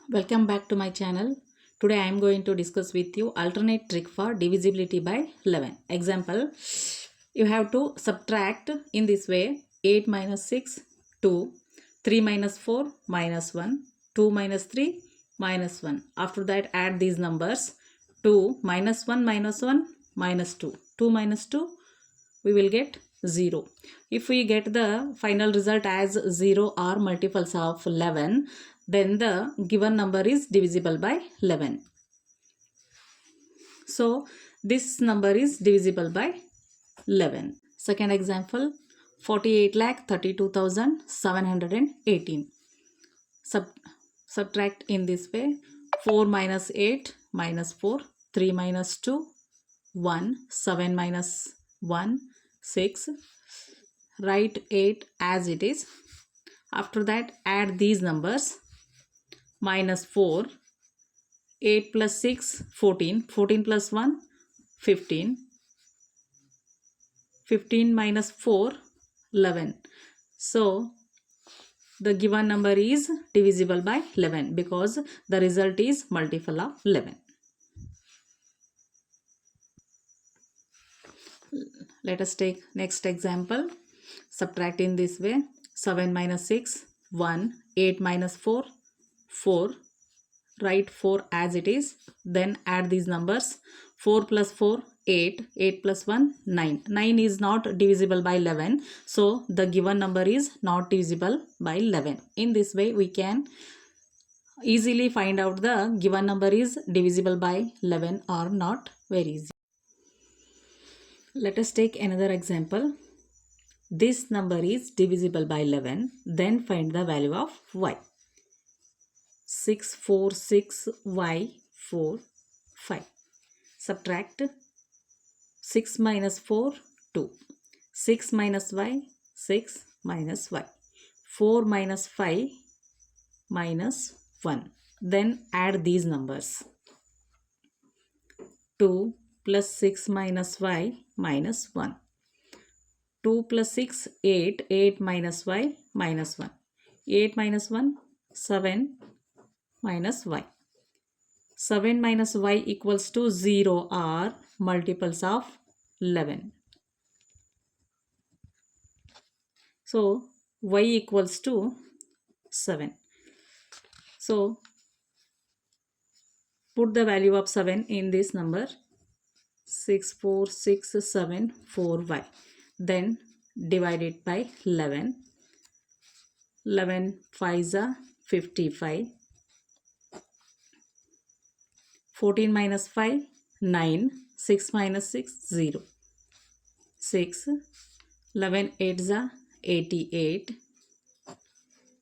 Welcome back to my channel. Today I am going to discuss with you alternate trick for divisibility by 11. Example, you have to subtract in this way 8 minus 6, 2, 3 minus 4, minus 1, 2 minus 3, minus 1. After that add these numbers 2 minus 1 minus 1 minus 2. 2 minus 2 we will get 0. If we get the final result as 0 or multiples of 11, then the given number is divisible by 11. So this number is divisible by 11. Second example, 48,32,718. Subtract in this way 4 minus 8 minus 4, 3 minus 2, 1, 7 minus 1, 6. Write 8 as it is. After that add these numbers. Minus 4, 8 plus 6, 14, 14 plus 1, 15, 15 minus 4, 11. So the given number is divisible by 11 because the result is multiple of 11. Let us take next example. Subtract in this way 7 minus 6, 1, 8 minus 4, 4. Write 4 as it is. Then add these numbers. 4 plus 4, 8. 8 plus 1, 9. 9 is not divisible by 11. So the given number is not divisible by 11. In this way we can easily find out the given number is divisible by 11 or not. Very easy. Let us take another example. This number is divisible by 11. Then find the value of y. 6, 4, 6, y, 4, 5. Subtract 6 minus 4, 2. 6 minus y, 6 minus y. 4 minus 5 minus 1. Then add these numbers. 2 plus 6 minus y minus 1. 2 plus 6, 8. 8 minus y minus 1. 8 minus 1, 7 minus y. 7 minus y equals to 0 or multiples of 11. So y equals to 7. So put the value of 7 in this number. 6, 4, 6, 7, 4, y. Then divide it by 11. 11 5s are 55. 14 minus 5, 9. 6 minus 6, 0. 6. 11 8s are 88.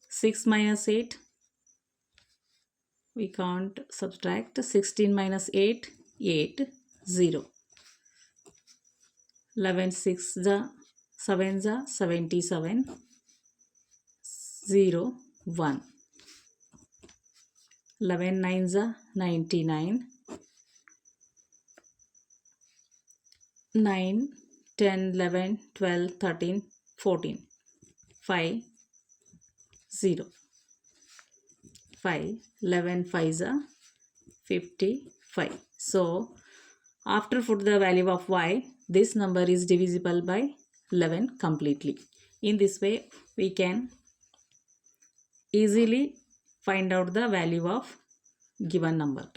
6 minus 8, we can't subtract. 16 minus 8, 8, 0. 11 6 the 7s are 77. 0, 1. 11 9s are 99. 9, 10, 11, 12, 13, 14. 5, 0. 5, 11 5s are 55. So after put the value of y, this number is divisible by 11 completely. In this way we can easily find out the value of given number.